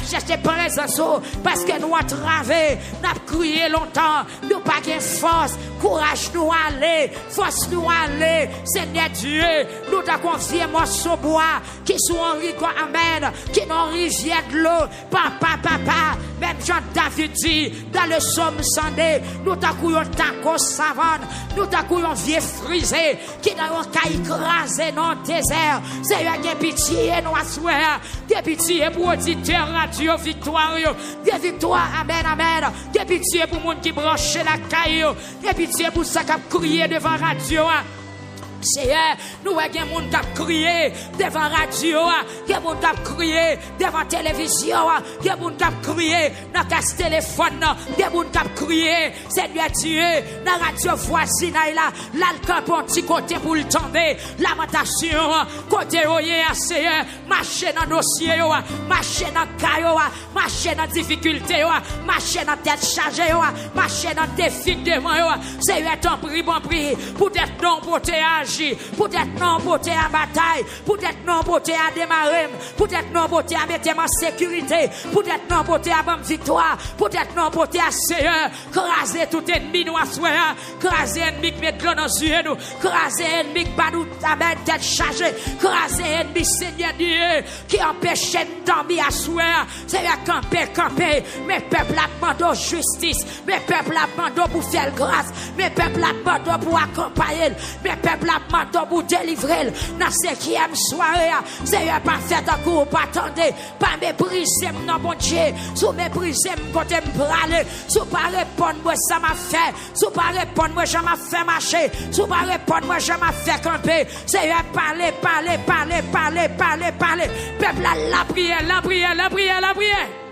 chercher présence parce que nous avons travaillé, nous avons crié longtemps, nous pas de force, courage nous aller, force nous aller, Seigneur Dieu, nous t'avons confié morceau bois qui sont en rico, amen, qui n'ont rivière de l'eau, papa, même Jean-David dit, dans le psaume 102, nous t'avons taco savane, nous t'avons vieux frisé, qui n'ont qu'à écraser dans le désert, Seigneur, que pitié, nous assoir, que pitié pour auditeur radio victoire, que victoire, amen, que pitié pour monde qui branche la caillou, que pitié pour ça qui a crié devant radio. Seigneur, nous avons des gens qui ont crié devant la radio, des gens qui ont crié devant la télévision, des gens qui ont crié dans le téléphone, des gens qui ont crié, Seigneur Dieu, dans la radio voisine, là, le camp un petit côté pour le tomber, lamentation, côté oye, Seigneur, marcher dans le dossier, marcher dans le caillou, marcher dans la difficulté, marcher dans la tête chargée, marcher dans le défi devant, Seigneur, ton prix, bon prix, pour être non protéage. Peut-être non porter à bataille, peut-être non porter à démarrer, peut-être non porter à mettre en sécurité, peut-être non porter à bonne victoire, peut-être non porter à Seigneur, craser tout ennemi nous à soir, craser ennemi qui met de l'eau dans les yeux nous, craser ennemi qui bat nous à mettre tête chargée, craser ennemi Seigneur Dieu qui empêche de dormir à soir, Seigneur camper, mes peuples abandonnent justice, mes peuples abandonnent pour faire grâce, mes peuples abandonnent pour accompagner, mes peuples abandonnent pour délivrer dans ce qui aime soirée, Seigneur pas fait encore, pas attendez, pas mépriser non bon Dieu, sous mépriser côté me braler, sous pas répondre moi ça m'a fait, sous pas répondre moi je m'a fait marcher, sous pas répondre moi je m'a fait camper, Seigneur parler, peuple la prière. Priez.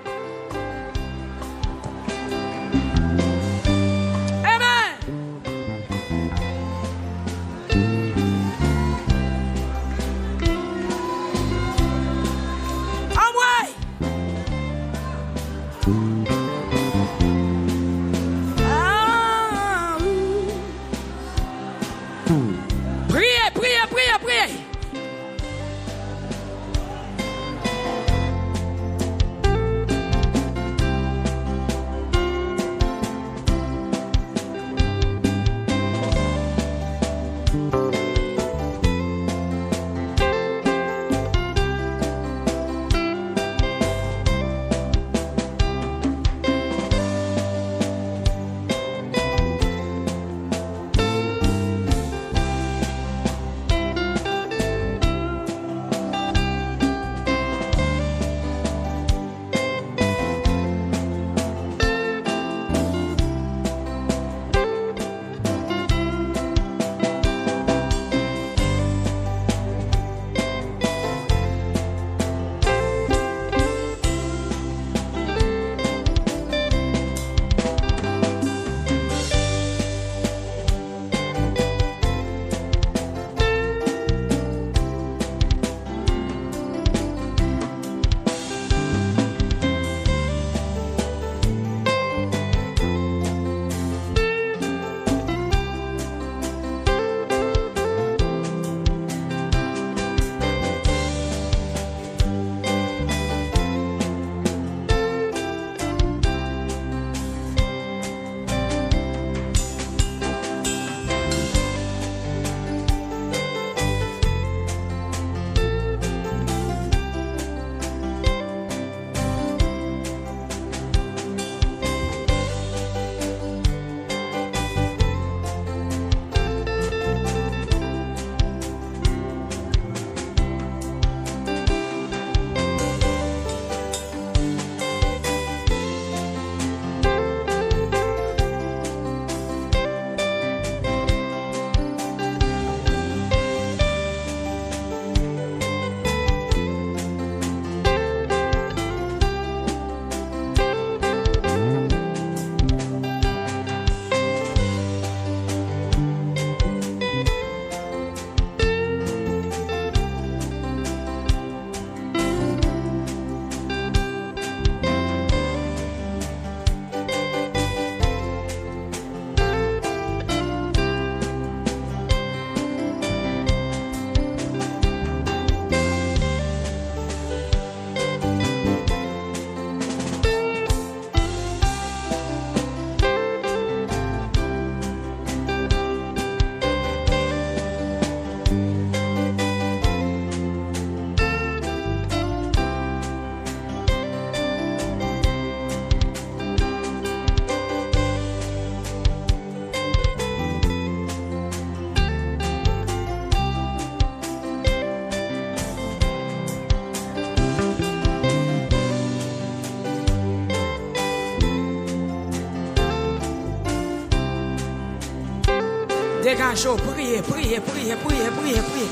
Dégageons, priez, priez, priez, priez, priez, priez.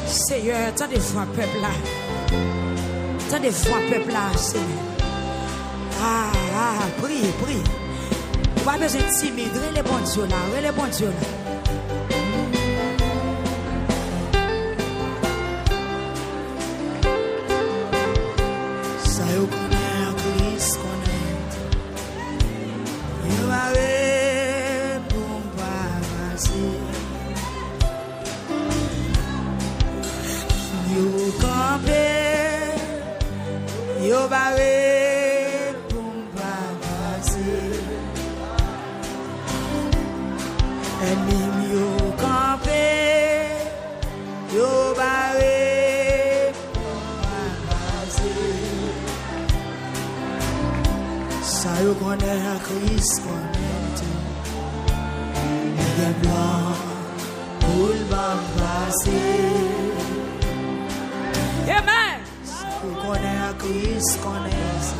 Seigneur, tant de fois peuple là. Tant de fois peuple là, Seigneur. Priez, priez. Pas besoin de timide, les bons Dieu là, les bons Dieu là. Ça y connaît, Christ connaît. You are you compare you bare pumbabasi and you compare you bare pumbabasi sa yo connaît Christ connaît le blanc pumbabasi. Amen. Who connaît Christ connaît ça.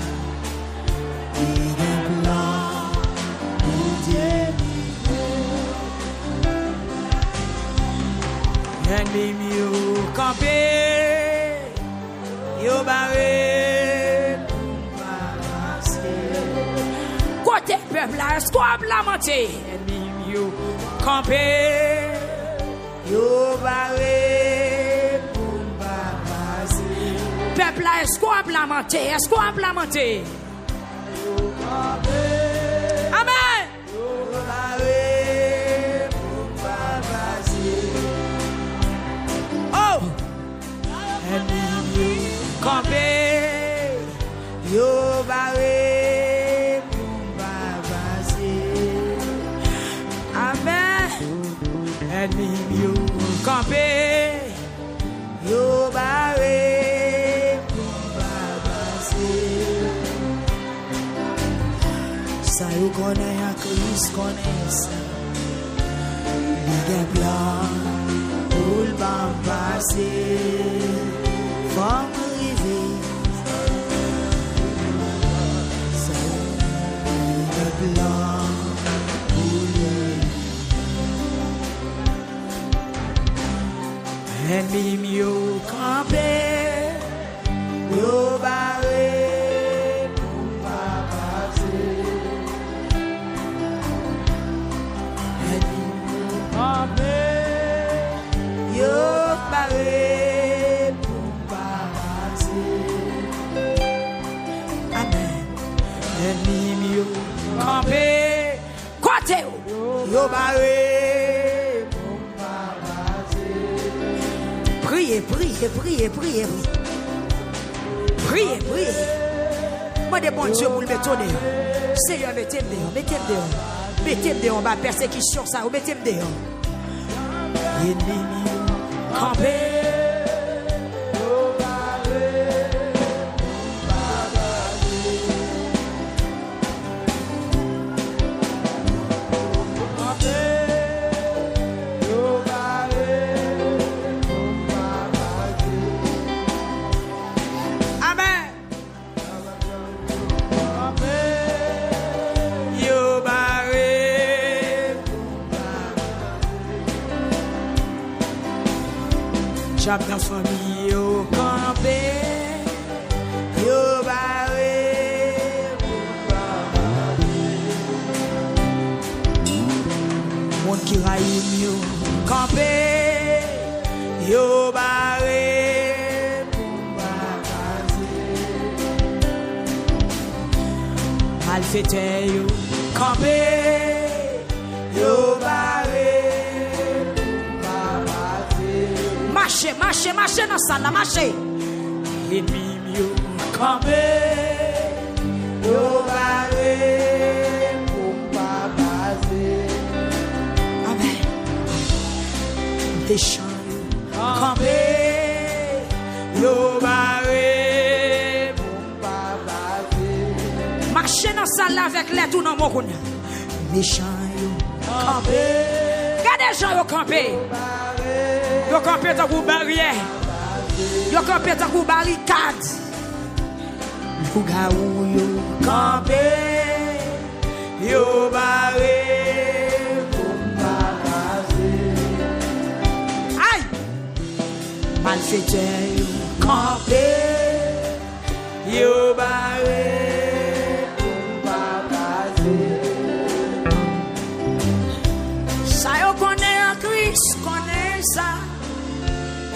Il est blanc pour Dieu. And him you camper, you barré. Côté peuple là, squab la montée. And him you camper, you barré. Peuple là, est-ce qu'on a lamenté? Est-ce qu'on a lamenté? Amen. Oh! And you campé, you barré, amen. And you campé, you barré. Ça you connaît, Christ connaît ça. Les blancs, pour le bas passé, faut m'arriver. Ça les blancs, pour le. And him you campé, you barré. Priez, priez, priez, priez. Priez, priez. Moi, des bons Dieu pour le mettre dehors. Seigneur, mettez-moi dehors, mettez-moi dehors. Mettez-moi dehors, ma persécution, ça, mettez-moi dehors. Ennemi, campé. J'aime la famille au campé, yo barré, monde qui raïm yo campé, yo barré, malfaiteur yo campé, yo barré. Marchez dans ça, là, marchez. Ennemi, yo, campé, yo, barré, pour pas baser. Amen. Des champs, yo, campé, yo, barré, pour pas baser. Marchez dans ça, là, avec les tout dans mon coup. Méchant, yo, campé. Regardez les gens, yo, campé. Yo campé dans une barrière. Yo campé dans une barricade. Yo gaou yo campé. Yo barré pour pas fait yo camper, yo barré pour pas passer. Ça yo connaît en Christ, connaît ça.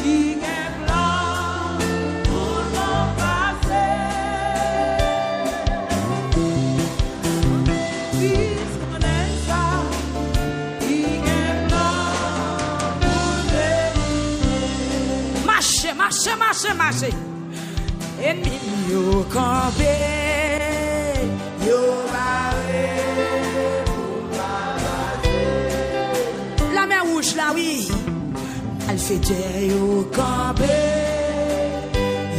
Il est blanc pour pas passer. Christ connaît ça. Il est blanc pour venir. Marchez. Ennemi yo campé, yo barré pour pas passer. La mer rouge là oui, elle fait yo campé,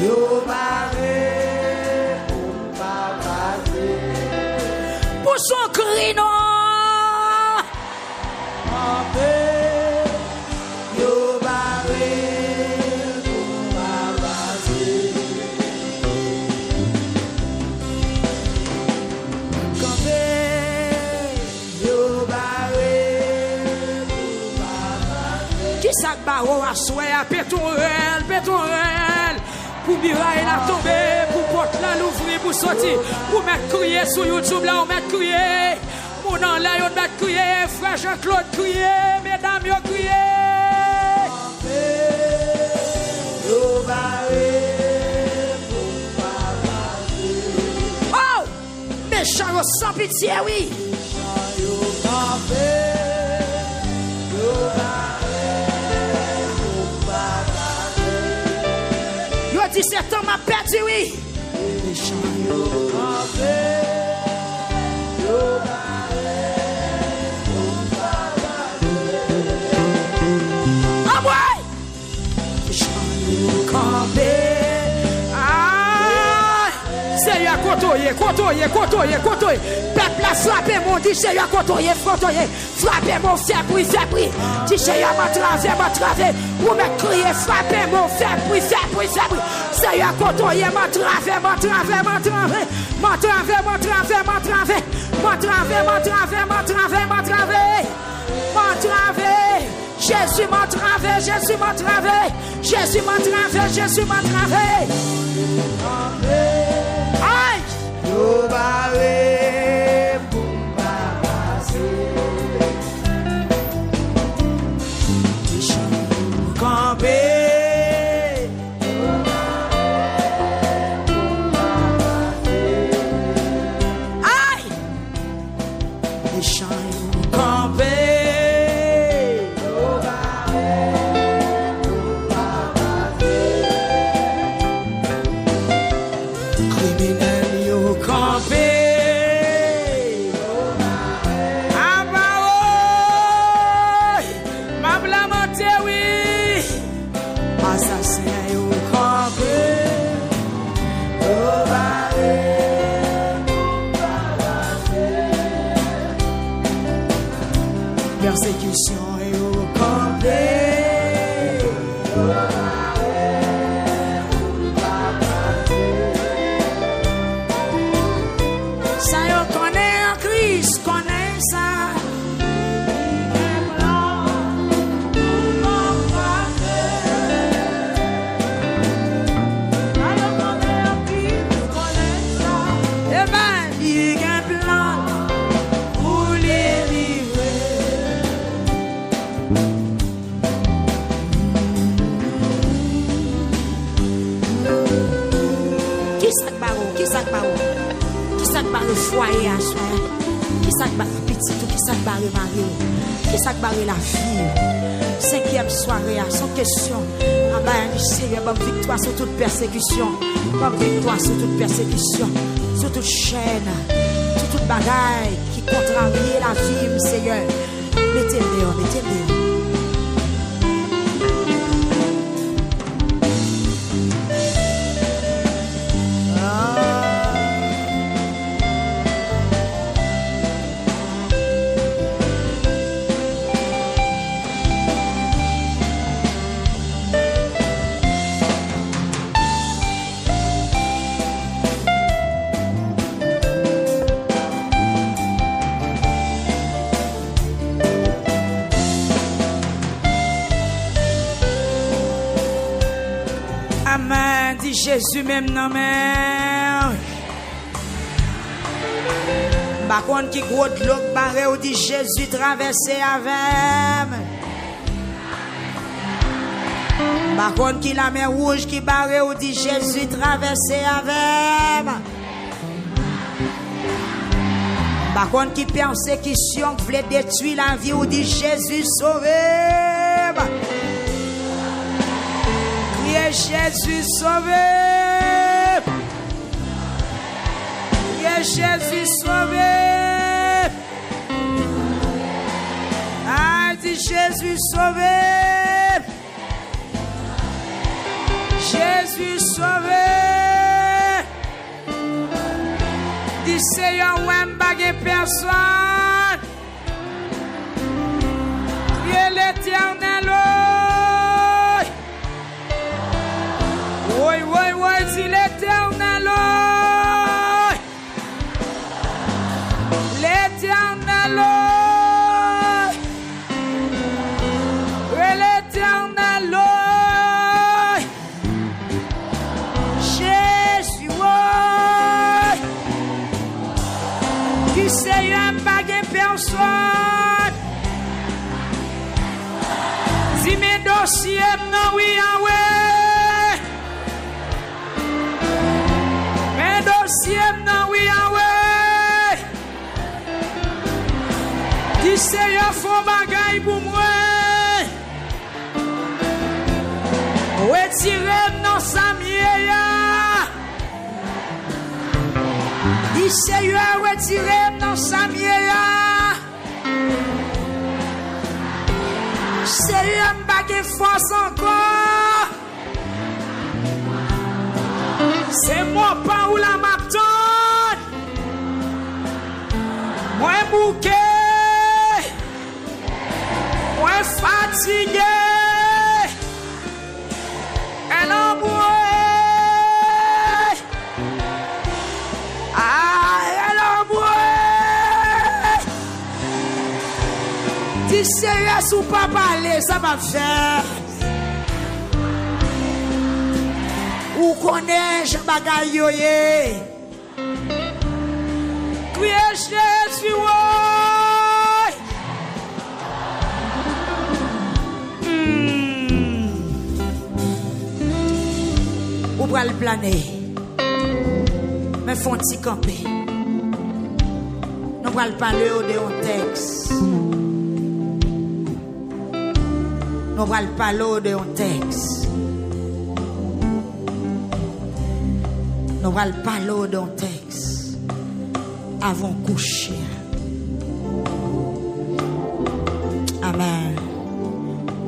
yo barré pour pas passer. Pour son cri non, campé, yo barré. Sac barreau à souhait à pétorel, pour Mirail la tomber, pour porte la l'ouvrir, pour sortir, pour mettre crier sur YouTube là, on met crier, mon nom là, on met crier, frère Jean-Claude crier, mesdames yo crier. Oh, méchant sans pitié, oui. Yo 17 ans m'a perdu, oui. Ah ouais. Seigneur, côtoyer. Peuple la frappé, mon dit Seigneur, côtoyer. Frappez mon fait bruit. Dit Seigneur, m'a travé. Pour me crier, frappez mon fait bruit. Seigneur, côtoyer, m'a travé. Jésus m'a travé. Aïe! Yo barré pour pas passer. Campé. Aïe! Les champs campé. Persécution et au campé. Ça y connaît en Christ, connaît ça. Eh ben, il y a un plan pour les livrer. Qui ça barre foyer à soi? Qui ça barre petit ou qui ça barre mari? Qui ça barre la fille? Cinquième soirée à son question. En bas du Seigneur, bonne victoire sur toute persécution. Bonne victoire sur toute persécution. Sur toute chaîne. Sur toute bagaille qui contrarie la vie, Seigneur. Mettez-le. Jésus même non mais. Par contre qui gros de l'eau barré ou dit Jésus traversé avec. Par contre qui la mer rouge qui barré ou dit Jésus traversé avec. Par contre qui persécution qui voulait détruire la vie ou dit Jésus sauvé. Priez Jésus sauvé. Priez Jésus sauvé. Ah, dit Jésus sauvé. Jésus sauvé. Dis Seigneur, ouais, m'bague personne. Priez l'Éternel. Oui, oui, oui, dis l'Éternel. L'Éternel. L'Éternel. Jésus, oui. Qui Seigneur m'bague personne. Dis mes dossiers, non, oui, ah ouais. Mes dossiers, non, oui, ah ouais. Dis Seigneur, faut bagaille pour moi. Retirez non sa mienne. Dis Seigneur, retirez non sa mienne. Seigneur, m'bague force encore. C'est moi pas où la m'attend. Moi bouquet. Moi fatigué. Elle embrouille. Ah, elle embrouille. Dis Seigneur, si vous pas parler, ça va faire. Ou connaît je bagaille yoye. Criez Jésus ouais. Ou pral planer. Mais font ti camper. Nous pral parler de un texte. Nous pral parler de un texte. Nous allons parler d'un texte avant coucher. Amen.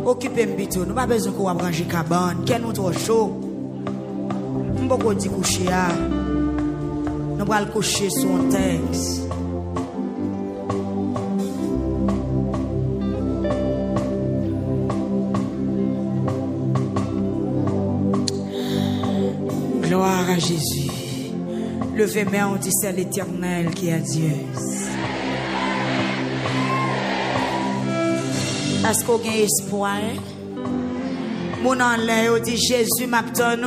Occupez-moi, nous n'avons pas besoin de brancher cabane. Qu'est-ce nous trop chaud? Nous ne pouvons pas dire coucher. Nous allons coucher sur un texte. Gloire à Jésus. Levez main, on dit c'est l'Éternel qui est Dieu. Est-ce qu'on a espoir? Mon en l'air, on dit Jésus m'abtonne.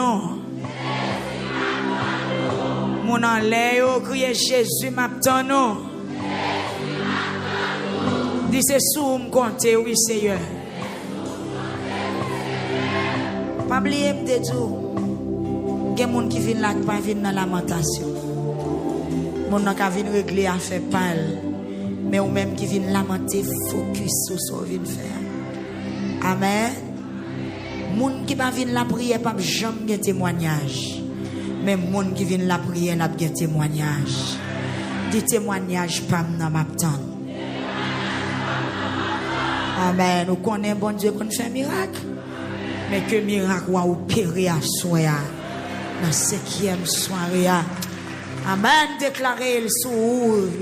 Mon en l'air, on crie Jésus m'abtonne. Dis c'est sous me compter, oui Seigneur. Pas oublier de tout. Il y a des gens qui viennent là, qui ne viennent dans la lamentation. Les gens qui viennent régler à faire pâle. Mais ou même qui viennent lamenter, focus sur ce qu'ils viennent faire. Amen. Les gens qui ne viennent la prière, pas jamais de témoignage. Mais les gens qui viennent la prière, n'a pas de témoignage. Des témoignages, pas dans ma tante. Amen. Nous connaissons bon Dieu qu'on fait miracle. Mais que miracle va opérer à soi. Dans 5e soirée. Amen. Déclarez sur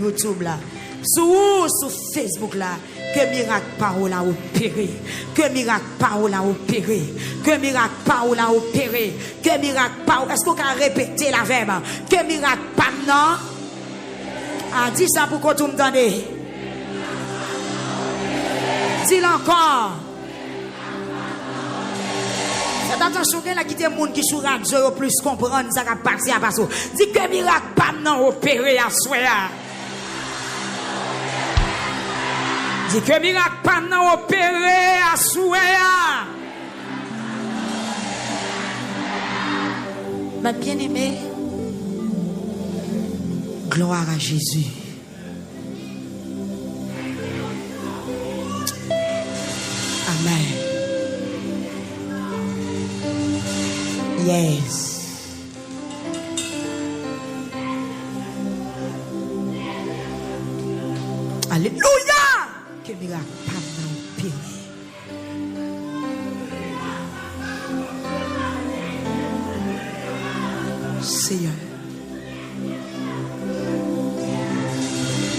YouTube là. Sur Facebook là. Que miracle parole a opéré. Que miracle parole a opéré. Que miracle parole a opéré. Que miracle parole. Est-ce qu'on peut répéter la verbe? Que miracle pas non? Ah, dis ça pour que tu me donnes. Dis-le encore. Faites attention, il y a qui des gens qui sont radio plus comprendre ça qui parti à passo. Dis que miracle pas non opéré à soya. Dis que miracle pas non opéré à soya. Ma bien-aimée, gloire à Jésus. Amen. Yes. Alléluia. Que miracle pas non pire. Seigneur.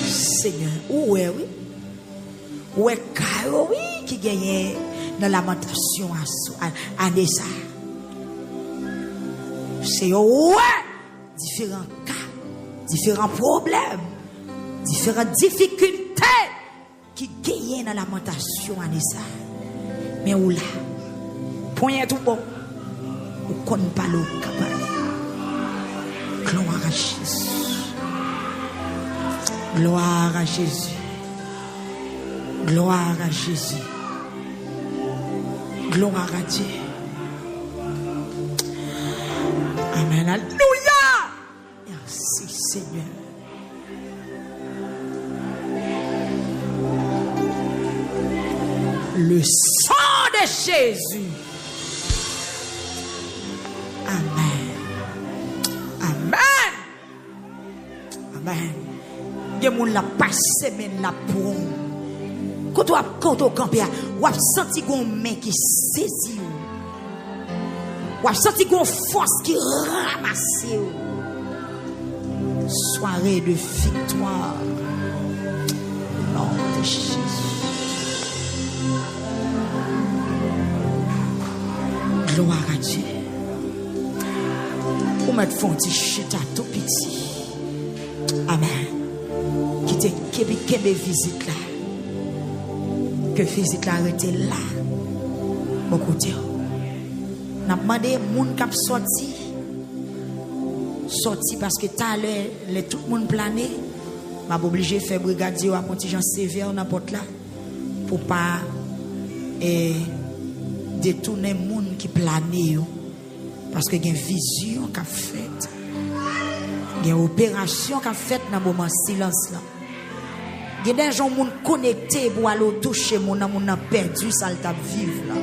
Seigneur. Où est oui? Où est Caro oui qui gagne dans la lamentation à Nessa? C'est ouais, différents cas, différents problèmes, différentes difficultés qui gagnent dans la lamentation à Nessa. Mais où là? Point tout bon. Ou qu'on pas le capable. Gloire à Jésus. Gloire à Jésus. Gloire à Jésus. Gloire à Dieu. Amen. Alléluia. Merci Seigneur. Le sang de Jésus. Amen. Amen. Amen. Il y a des gens qui passent la pour. Quand on campe, on a senti qu'on main qui saisit. On a senti qu'on force qui ramasse. Soirée de victoire. Nom de Jésus. Gloire à Dieu. Pour mettre fond de chita tout petit. Amen. Qui te kebe visite là. Que visite là arrêté là. Mon côté. N'a demandé moun k'ap sorti parce que t'as le tout le monde plané. M'a obligé faire brigadier à contingent sévère n'importe là pour pas détourner moun qui plané parce que y a une vision qu'a faite. Il y a une opération qu'a faite dans moment silence là. Il y a des gens qui sont connectés pour aller toucher mon amour perdu, ça le vivre là.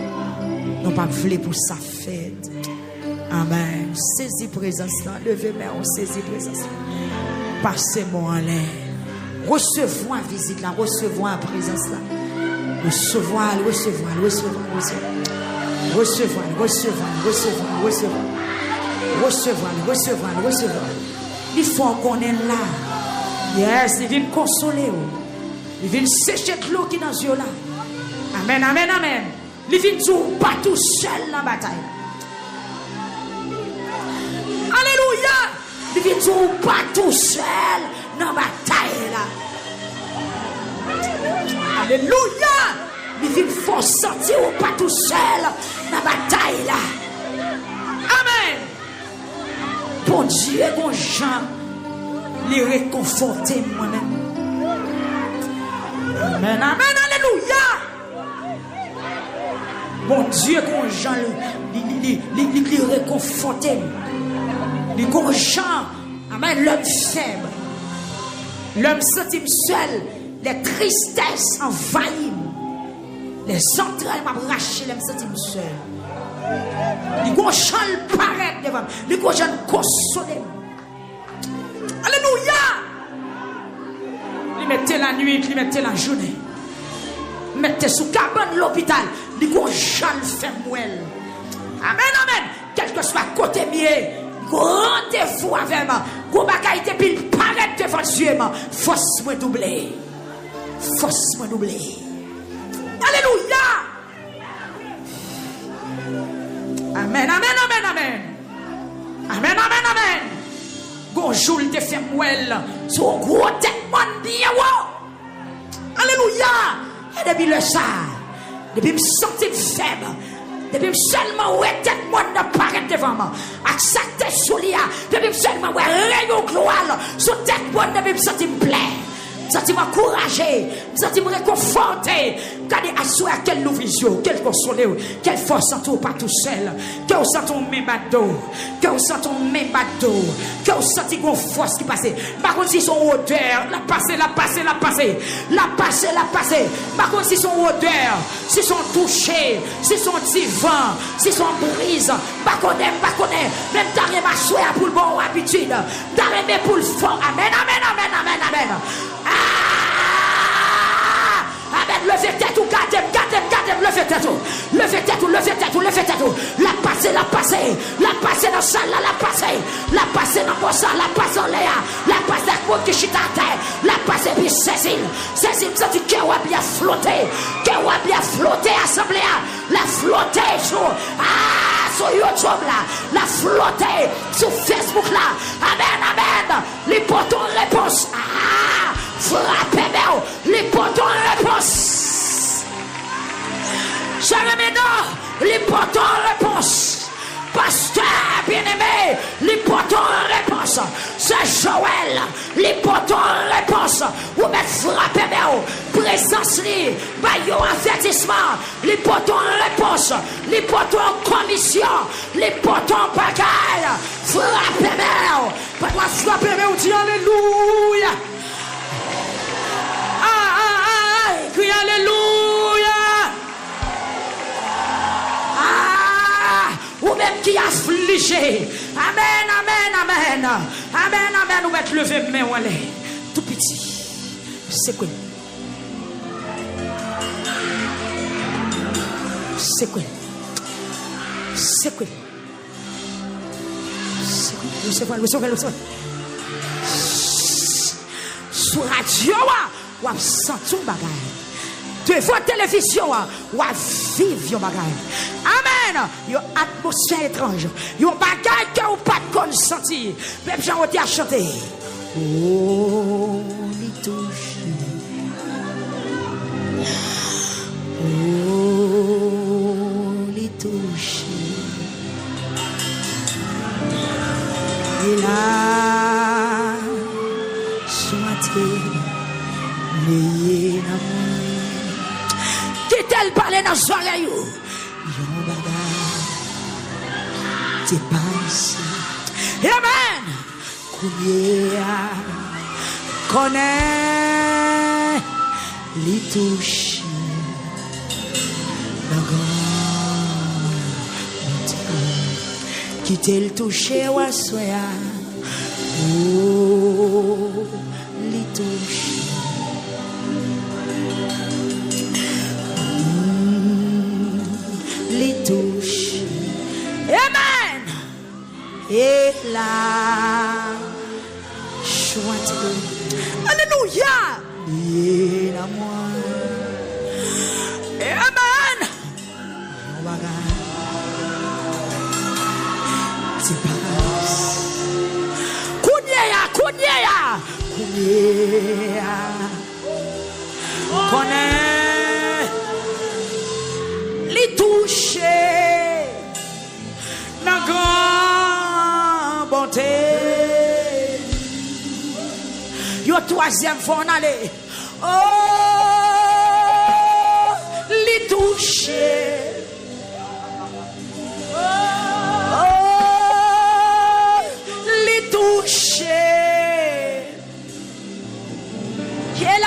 Non pas voulu pour sa fête. Amen. Saisis présence là. Levez-moi, on saisit présence là. Passez-moi en l'air. Recevons la visite là. Recevons la présence là. Recevons. Il faut qu'on est là. Yes, il vient consoler. Il vient sécher l'eau qui est dans les yeux là. Amen, amen, amen. Il vient tout pas tout seul dans la bataille. Alléluia. Il vient tout pas tout seul dans la bataille là. Alléluia. Il vient faut sortir ou pas tout seul dans la bataille là. Amen. Bon Dieu, bon Jean, les réconforter moi-même. Amen, amen, alléluia. Bon Dieu, bon Jean, les réconforter. Les bon Jean, amen, l'homme faible. L'homme senti seul, les tristesses envahissent. Les entrailles m'arrachent, l'homme senti seul. Les bon Jean paraît devant. Les bon Jean consoler. Alléluia. Il mettait la nuit, il mettait la journée. Il mettait sous cabane l'hôpital. Il dit qu'on j'en fait mouelle. Amen, amen. Quel que soit côté mieux, rendez-vous avec moi. Qu'on bagaille depuis il paraît devant Dieu. Force moi doublé. Force moi doublé. Alléluia. Amen, amen, amen, amen. Amen, amen, amen. Bonjour, il te fait mouelle. Son gros tête, mon bien. Alléluia. Et depuis le ça, depuis me sentir faible, depuis seulement ouais tête monde ne paraît devant moi avec sa tête sous lui depuis seulement ouais rayon gloire sur tête monde depuis senti me plaît senti m'encourager senti me réconforter regardez à soi quelle vision quelle consoler quelle force en tout pas tout seul que vous sentez même bateau que vous sentez même bateau que vous sentez une force qui passe par contre si son odeur la passer par contre si son odeur si son toucher si son petit vent si son brise pas connaît même t'arrives à souhaiter pour le bon habitude t'arrives pour le fort amen levez tête ou gardez, levez tête ou, la passer dans ça, la passer dans mon sang, la passer en Léa, la passer dans mon qui chita à terre, la passer puis Cécile, ça dit que va bien flotter, assemblée, la flotter sur YouTube là, la flotter sur Facebook là, amen, les potons réponse, frappez-moi, les potons réponse. Jamais non, les potons réponse. Pasteur bien-aimé, les potons réponse. C'est Joël, les potons réponse. Vous mettez frappez-moi, présence li, baillot avertissement, les potons réponse, les potons commission, les potons bagaille. Frappez-moi, pas frappez-moi, dis alléluia. Crie alléluia. Ou même qui affligé. Amen. Ou mettre lever main ou aller. Tout petit. C'est quoi? Sur radio, ou à sentir un bagage. Devant télévision, ou à vivre un bagage. Amen. Une atmosphère étrange. Un bagage que vous pas de sentir. Même gens ont été à chanter. Oh, il touche. Oh, il touche. Il a chanté. Qui t'elle parle dans ce soirée? Yon bagage, t'es passé. Amen. Kounia, connaît, les touches. Qui t'elle touché ou assoya? Oh, les touches. Les touches. Amen. Et là, chouette. Alléluia. Et la moi. Amen. C'est pas. Kounia. Connaît. Les toucher la grande bonté. Yo troisième fois on allait. Oh, les toucher. Oh, les toucher. Qui est là?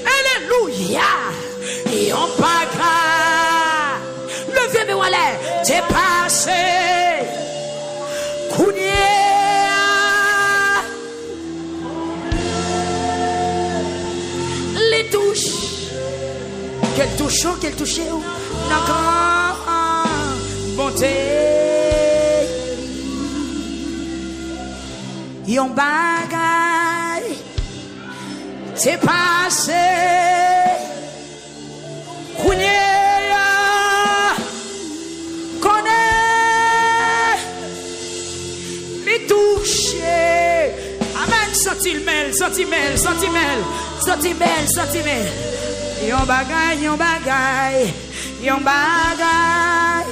Alléluia. Et on pagera. Levez-moi voilà. C'est passé. Kounia. Les touches. Quelle touche. La grande bonté. Yon bagay, c'est passé. Kounia, connaît, les toucher. Amen, sentil mel, Yon bagay,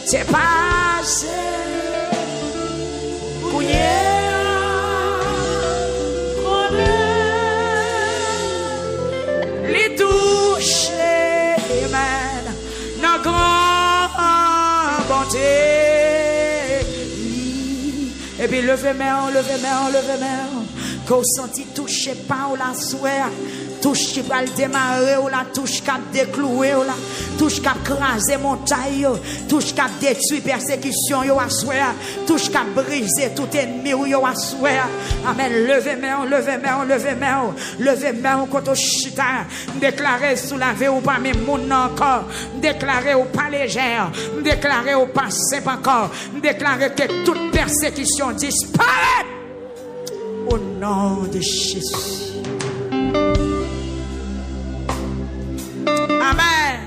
c'est passé, kounye, li touche, man, nan grand bonté. Et puis levez main, qu'on senti touché par la souhait. Touche qui va le démarrer, ou la touche qui a décloué, ou la touche qui a crasé montagne, touche qui a détruit persécution, yo a souhait, touche qui a brisé tout ennemi, yo a souhait. Amen. Levez main, contre chita, déclarez sous la vie ou pas même moun encore, déclarez ou pas légère, déclarez ou pas simple encore, déclarez que toute persécution disparaît au nom de Jésus. Amen.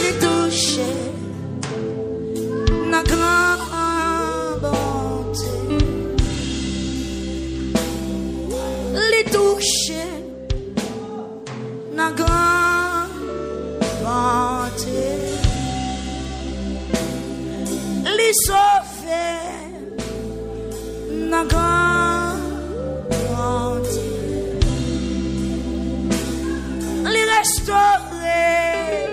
Les toucher, la grande bonté. Les toucher, la grande bonté. Les sauver. Na grande les restaurer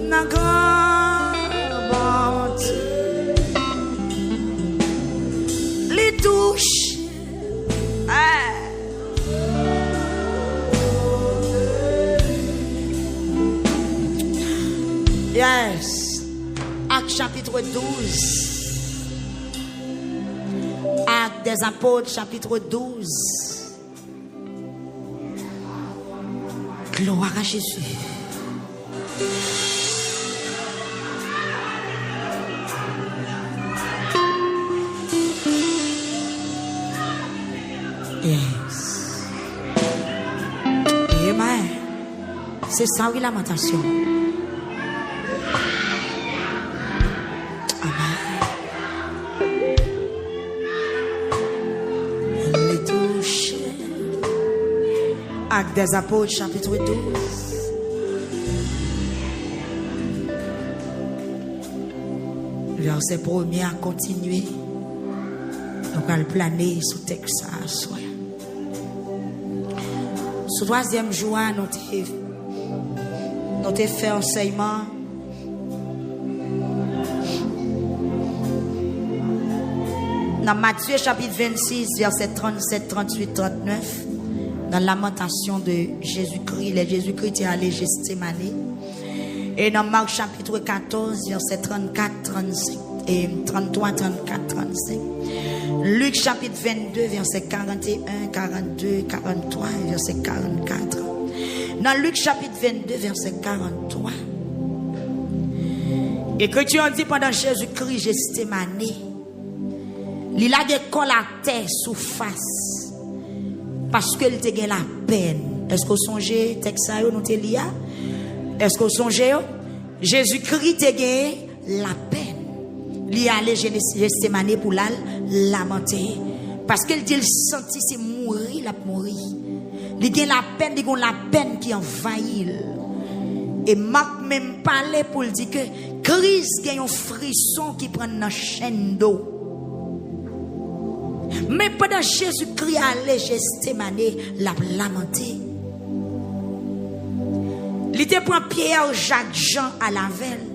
na grande les touches yes. Actes chapitre 12. Actes des apôtres, chapitre 12. Gloire à Jésus. Yes. Amen. C'est ça, oui, lamentation. Actes des apôtres, chapitre 12. Verset 1er à continuer. Donc, à le planer sous texte à soi. Sous 3e jour, nous avons fait enseignement. Dans Matthieu, chapitre 26, verset 37, 38, 39. Dans la lamentation de Jésus-Christ, les Jésus-Christ est allé Gethsémane. Et dans Marc chapitre 14, verset 34, 35 et 33, 34, 35. Luc chapitre 22, verset 41, 42, 43, verset 44. Dans Luc chapitre 22, verset 43. Écriture dit pendant Jésus-Christ Gethsémane, il a des cols à terre sous face. Parce qu'elle te gagne la peine. Est-ce que vous songez texte ça nous te lia? Est-ce que vous songez Jésus-Christ te gagne la peine. Il a allé Gethsémane pour la lamenter parce qu'elle dit il sentit c'est mourir la mourir. Il gagne la peine qui envahit. Et Marc même parlait pour dire que Christ gagne un frisson qui prend dans chaîne d'eau. Mais pendant Jésus-Christ allait Gethsémane, l'a lamenté. Il te prend Pierre, Jacques, Jean à la veille.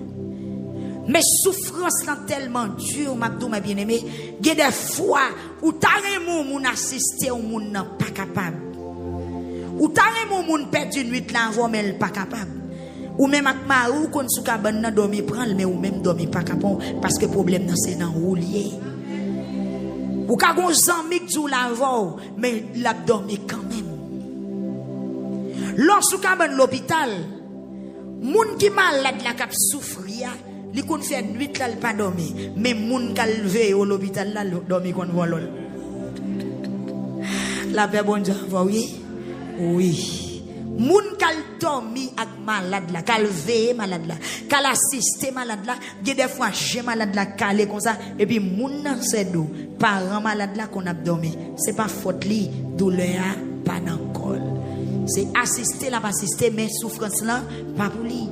Mais souffrance là tellement dure, m'abdou ma bien-aimé. Il y a des fois où t'as un moun assister au moun nan pas capable. Ou t'as un moun perdu une nuit là avant mais pas capable. Ou même ak marou kon sou cabane nan dormi prendre mais ou même dormi pas capable parce que problème nan c'est nan roulier. Ou ka gon zanmi ki djou la vò, mais l'a dormi quand même. Lorsque cabane l'hôpital, moun ki malade la k'ap souffrir, li kon fait nuit là pas dormi, mais moun ka levé au l'hôpital là dormi kon volol. La paix bon Dieu, oui. Oui. Moun kal dormi ak malade la, kal veille malade la, kal assiste malade la, il y a des fois j'ai malade la calé comme ça et puis moun nan c'est dou, parents malade la qu'on a dormi. C'est pas faute li, douleur pas dans col. C'est assister la pas assister mais souffrance là pas pour lui.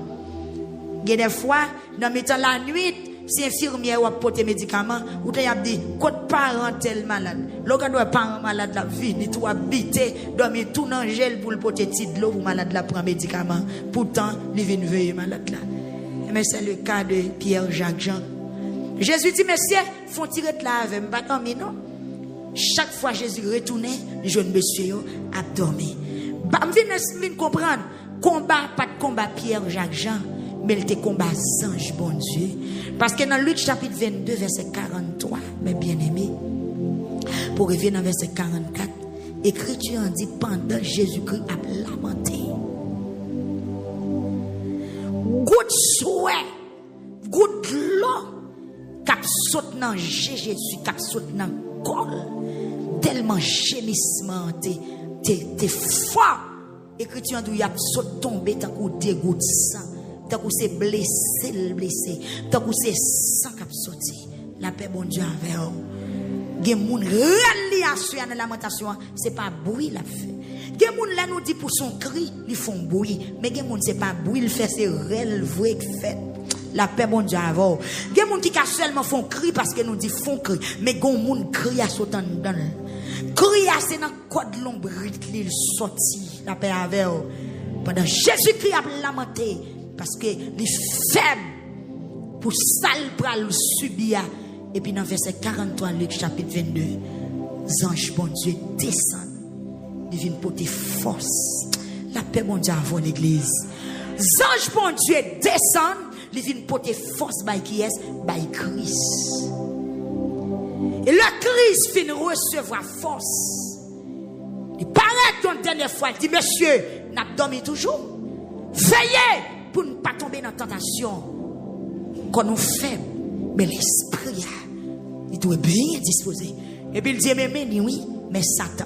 Il y a des fois dans mettant la nuit si infirmière ou porter médicaments ou tu as dit côté parent tel malade lorsque doit parent malade la vie ni tout habiter dormir tout dans gel pour le porter petit de l'eau pour malade la prend médicament pourtant il vient veiller malade là mais c'est le cas de Pierre Jacques Jean. Jésus dit monsieur font tirer de la avec pas dormir non. Chaque fois Jésus retournait le jeune monsieur a dormi. Bah me comprendre combat pas de combat Pierre Jacques Jean mais il te combat ange bon Dieu. Parce que dans Luc chapitre 22 verset 43, mes bien-aimés, pour revenir dans verset 44, l'écriture en dit pendant Jésus-Christ a lamenté. Good souhait, good l'eau, cap saute dans Jésus, cap saute dans col, tellement gémissement, t'es fort. L'écriture en dit, il a saute tomber tant qu'on dégoûte sang. Tant que c'est blessé, tant que c'est sang qui a sorti, la paix bon Dieu avec vous. Gen moun reliation dans la lamentation, c'est pas bruit la fait. Gen moun là nous dit pour son cri, ils font bruit, mais gen moun c'est pas bruit, il fait c'est réel vrai qui fait. La paix bon Dieu avec vous. Gen moun qui seulement font cri parce que nous dit font cri, mais gen moun cri à sautant dedans. Cri à c'est dans code l'ombrite il sorti, la paix avec vous. Pendant Jésus-Christ a lamenté parce que les faibles pour sale pral subir. Et puis dans verset 43 Luc chapitre 22, ange bon Dieu descend, il vient porter force. La paix bon Dieu avant l'église. Ange bon Dieu descend, il vient porter force by qui est by Christ. Et le Christ vient recevoir force. Il paraît une dernière fois, il dit monsieur, n'a dormi toujours. Veillez pour ne pas tomber dans la tentation qu'on nous fait, mais l'esprit il doit bien disposer. Et puis il dit mais oui, mais Satan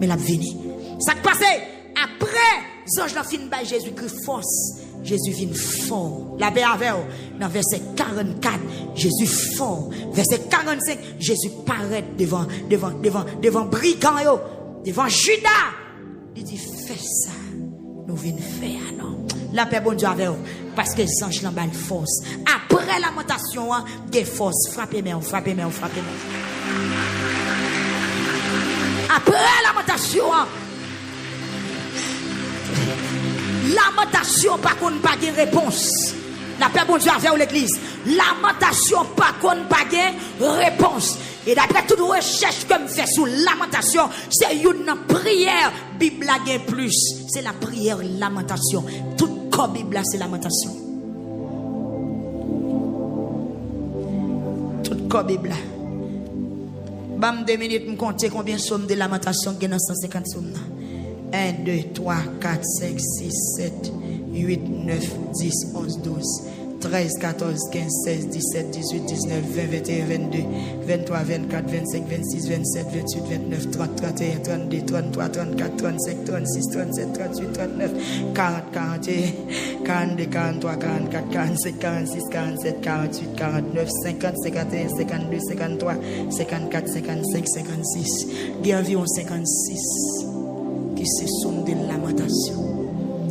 mais la vini. Ça qui passe après ange la fin by Jésus-Christ force, Jésus vient fort. La paix avec dans verset 44, Jésus fort. Verset 45, Jésus paraît devant brigand yo, devant Judas. Il dit fais ça. Nous venons faire non. La paix bon Dieu avec vous. Parce que les anges l'emballent force. Après la lamentation, des forces. Frappez-moi, frappez-moi, frappez-moi. Après la lamentation, lamentation par contre pas de réponse. La paix bon Dieu avec vous l'église. Lamentation par contre pas de réponse. Et d'après toute recherche que je fais sur lamentation, c'est une prière. Bible a plus. C'est la prière lamentation. Toute corps Bible c'est lamentation. Toute corps Bible. Bam 2 minutes, me compter combien de sommes de lamentation qu'il y a dans 150 sommes. 1, 2, 3, 4, 5, 6, 7, 8, 9, 10, 11, 12. 13, 14, 15, 16, 17, 18, 19, 20, 21, 22, 23, 24, 25, 26, 27, 28, 29, 30, 31, 32, 33, 34, 35, 36, 37, 38, 39, 40, 41, 42, 43, 44, 45, 46, 47, 48, 49, 50, 51, 52, 53, 54, 55, 56. Il y a environ 56 qui se sont de lamentation.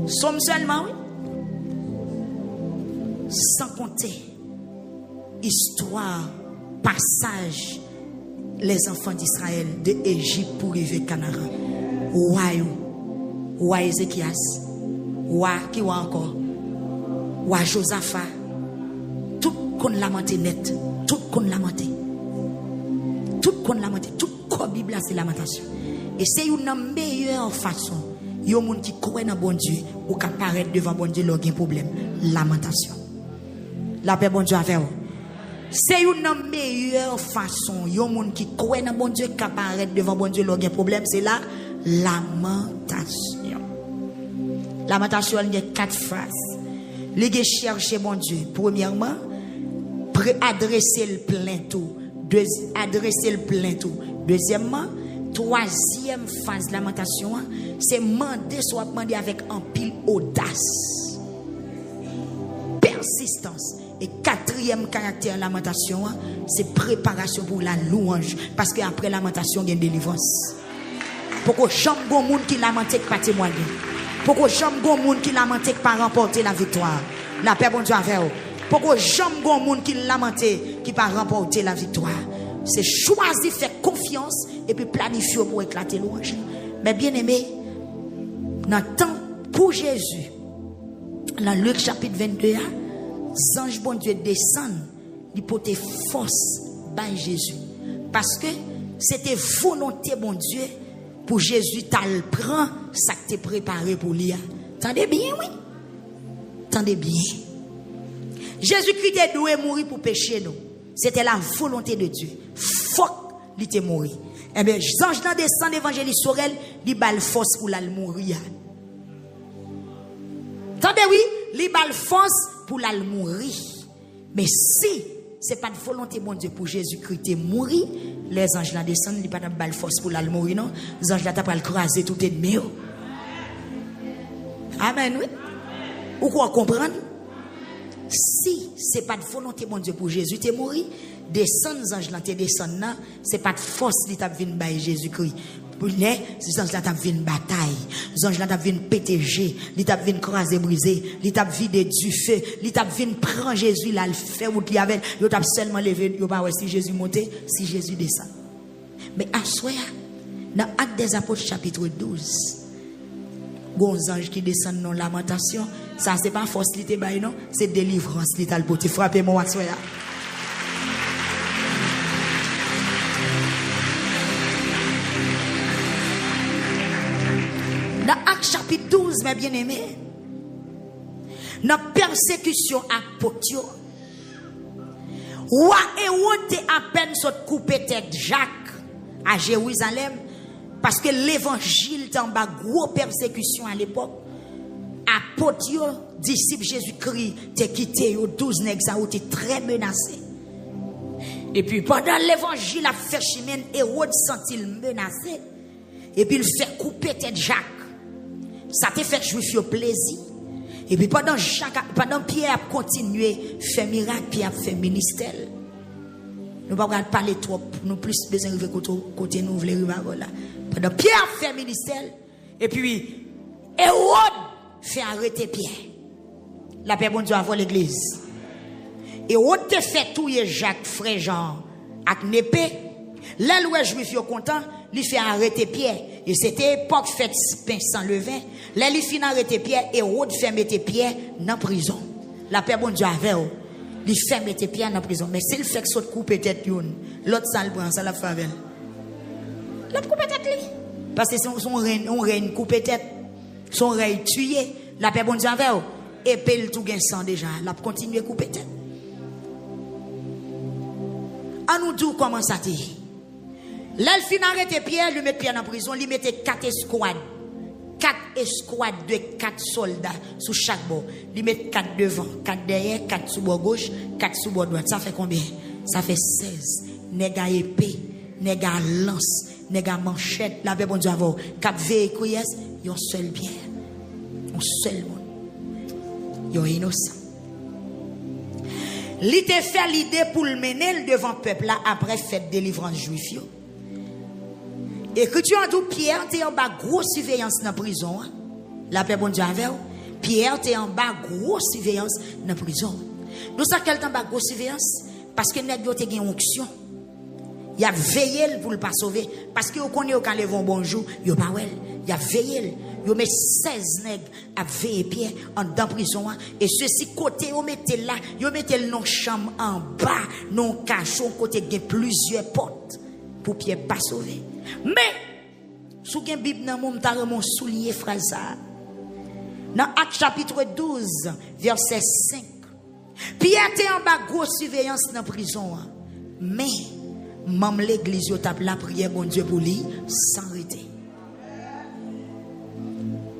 Somme seulement, oui. Sans compter histoire, passage les enfants d'Israël de Égypte pour arriver à Canaan. Roi Ézéchias, roi qui va encore, roi Josaphat, tout qu'on lamenté net, tout qu'on lamenté, tout qu'on Bible c'est lamentation. Et c'est une meilleure façon. Il y a des gens qui croient dans bon Dieu ou qui apparaissent devant bon Dieu, leur problème, lamentation. La paix bon Dieu avec vous. C'est une meilleure façon. Il y a des gens qui croient dans bon Dieu, qui apparaissent devant bon Dieu, leur problème, c'est la lamentation. Lamentation, il y a 4 phases. Les chercher bon Dieu. Premièrement, adresser le plein tout. Adresser le plein tout. Deuxièmement, troisième phase de lamentation, c'est demander, soit demander avec un pile audace, persistance. Et quatrième caractère de lamentation, c'est préparation pour la louange. Parce qu'après lamentation, il y a une délivrance. Pourquoi jamais bon monde qui lamente pas témoigner? Pourquoi jamais bon monde qui lamente pas remporter la victoire? La paix bon Dieu avec vous. Pourquoi jamais bon monde qui lamente qui pas remporter la victoire? C'est choisir, faire confiance et puis planifier pour éclater louange. Mais bien aimé, dans le temps pour Jésus, dans Luc chapitre 22, les anges bon Dieu descendent, ils portent force par Jésus. Parce que c'était volonté bon Dieu pour Jésus, t'al prend ça que t'es préparé pour lui. Tendez bien, oui. Tendez bien. Jésus-Christ est doué mourir pour pécher nous. C'était la volonté de Dieu. Faut qu'il était mort. Eh bien, les anges descendent évangéliste sur elle, ils bal force pour la mourir. Tendez oui, ils bal force pour la mourir. Mais si c'est pas de volonté bon Dieu pour Jésus-Christ mourir, les anges là descendent, ils pas de bal force pour la mourir non. Les anges là t'a pas le craser tout ennemi. Amen oui. Ou quoi comprendre? Si c'est pas de volonté mon Dieu pour Jésus t'es mourir, descendre les anges là t'es descendre là, c'est pas de force li t'a vinn by Jésus-Christ. Pour les anges là t'a vinn bataille, les anges là t'a vinn pétéger, li t'a vinn craser briser, li t'a vider du feu, li t'a vinn prendre Jésus là le faire ou li avec, yo t'a seulement levé, yo pas ouais si Jésus monter, si Jésus descend. Mais à soir dans Actes des Apôtres chapitre 12, gon ange qui descendent dans lamentation, ça c'est pas force li te bay non, c'est délivrance li t'a le porter. Frappez moi à soir. Dans Actes chapitre 12, mes bien-aimés, dans persécution à Potio, roi Hérode à peine soit coupé tête Jacques à Jérusalem, parce que l'évangile était en bas gros persécution à l'époque. À Potio, disciple Jésus-Christ, t'es quitté, 12 nègres, ça été très menacé. Et puis pendant l'évangile a fait chemin, Hérode sentit menacé. Et puis il fait couper tête Jacques. Ça te fait juif au plaisir. Et puis pendant Pierre a continué faire miracle, Pierre a fait ministère. Nous ne pouvons pas parler trop, nous plus besoin de côté nous voulons là. Pendant Pierre a fait ministère, et puis Hérode fait arrêter Pierre. La paix bon Dieu avant l'église. Hérode te fait touiller Jacques frère Jean avec une épée. Là où les juifs sont contents, il fait arrêter Pierre. Et c'était époque fête pain sans levain. Là il fait arrêter Pierre, Hérode fait mettre Pierre dans prison. La paix bon Dieu avec eux. Il fait mettre Pierre dans prison. Mais s'il fait que ça coupe tête une, l'autre ça le prend, ça la fait avec. L'autre coupe tête lui. Parce que son reine coupe tête, son reine tué, la paix bon Dieu avec eux. Et puis il tout gain sang déjà, la continue couper tête. En nous dit comment ça t'est. Là, il finit arrêter Pierre, lui met Pierre en prison, lui mettait 4 escouades. 4 escouades de 4 soldats sous chaque bord. Il met 4 devant, 4 derrière, 4 sous bord gauche, 4 sous bord droite. Ça fait combien? Ça fait 16. Nègre épée, nègre lance, nègre manchette. La paix bon Dieu avant. Cap véhicule, yon seul Pierre. Un seul monde. Yon innocent. Li te fait l'idée pour le mener devant le peuple là après fête délivrance juif. Écriture en tout, Pierre t'es en bas grosse surveillance dans la prison. La paix bon Dieu avec. Pierre t'es en bas grosse surveillance dans la prison. Nous savons qu'elle est en bas grosse surveillance parce que nèg yo te gen onction. Il a veillé pour le pas sauver parce que vous connaissez quand les vont bonjour, yo pas wel. Il a veillé. Yo met 16 nègres à veiller Pierre en dans prison et ceci côté yo mettez là, yo mettez le non chambre en bas, non cachot côté gen plusieurs portes pour Pierre pas sauver. Mais sous gen Bible nan mon ta remon soulier phrase ça. Dans Actes chapitre 12 verset 5. Pierre était en bas grosse surveillance dans prison mais même l'église yo tape la prière bon Dieu pour lui sans arrêter.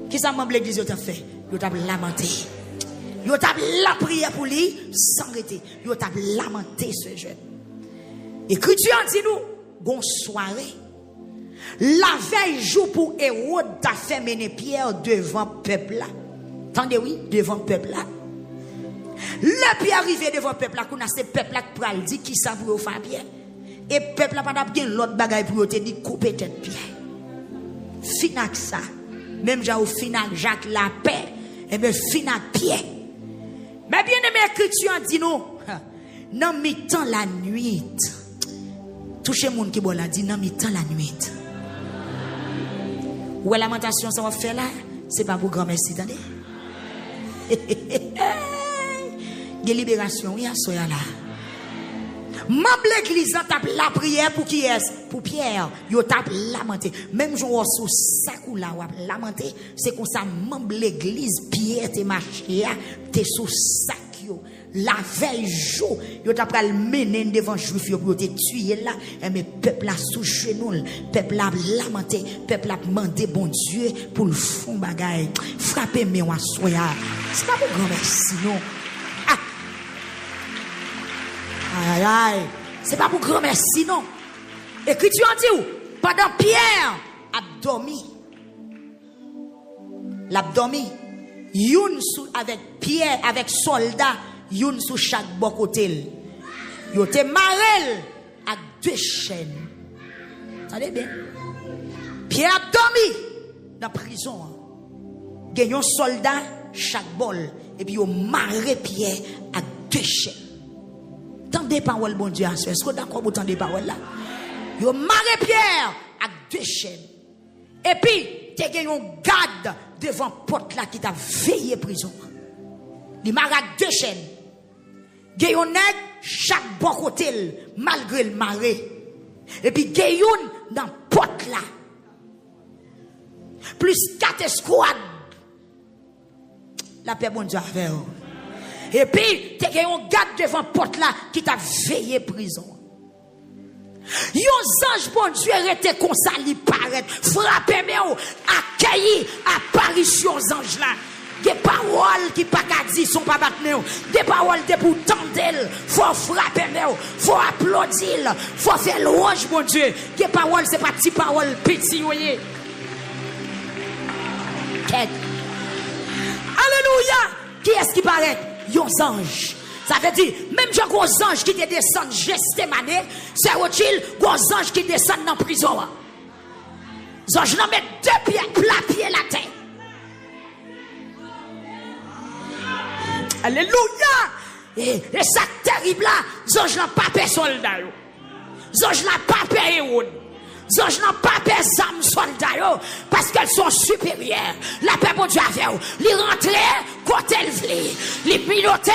Qui ça membre l'église yo t'a fait? Yo t'a lamenté. Yo t'a la prière pour lui sans arrêter. Yo t'a lamenté ce jeune. Écriture dit nous gon soirée La veille jour pour Hérode t'a fait mener Pierre devant peuple là. Attendez oui, devant peuple là. Le Pierre arrivé devant peuple là, qu'on a ce peuple là qui pral dit qui ça pour faire Pierre. Et peuple là pas bien l'autre bagaille pour te dire couper tête Pierre. Finac ça. Même j'ai au final Jacques la paix et bien finac Pierre. Mais bien aimé écriture dit non. Dans mi-temps la nuit. Touchez monde qui bon la dit dans mi-temps la nuit. Ou la lamentation ça va faire là, c'est pas pour grand merci attendez. De libération oui à soya là. Membre l'église tape la prière pour qui est pour Pierre, yo tape lamenté. Même jour sous sac ou là ou lamenté, c'est comme ça membre l'église Pierre te marché, te sous sac yo. La veille jour, yo t'a pral mener devant juif yo pour te tuer là, mais peuple là sous genou, peuple là lamenté, peuple là demandé bon Dieu pour le fond bagaille. Frapper mais on soya. C'est pas pour grand merci non. Aïe aïe, c'est pas pour grand merci non. Écriture dit où pendant Pierre a dormi. L'a dormi. Youn avec Pierre avec soldat, youn sous chaque bon côté. Yo te marel à deux chaînes. Attendez bien. Pierre a dormi dans prison. Gagne un soldat chaque bol et puis yo maré Pierre à deux chaînes. Tendez parole bon Dieu à ce. Est-ce que d'accord pour tendre parole là? Yo maré Pierre avec deux chaînes. Et puis te gen un garde devant porte là qui t'a veillé prison. Il maré avec deux chaînes. Gen un nèg chaque bon côté malgré le maré. Et puis gen un dans porte là. Plus 4 escouades. La paix bon Dieu avec vous. Et puis, tu as un garde devant porte là qui t'a veillé prison. Yon ange bon Dieu était comme ça, il paraît. Frappez moi, accueilli apparition ange là. Des paroles qui pas qu'à dire sont pas battre. Des paroles de pour tendre. Faut frapper moi, faut applaudir, faut faire louange bon Dieu. Des paroles c'est pas petite parole petit voyez. Alléluia. Qui est-ce qui paraît? Yon ange. Ça veut dire, même j'ai gros ange qui te descend gestemane, c'est utile, gros ange qui descend dans la prison. Ange n'en met 2 pieds, plat pied la terre. Alléluia. Et ça terrible là, ange n'a pas peur soldat. Ange n'a pas peur Hérode. Ange n'a pas peur âmes soldats parce qu'elles sont supérieures. La paix pour Dieu avec vous. Les rentrer, côté le vli. Les piloter,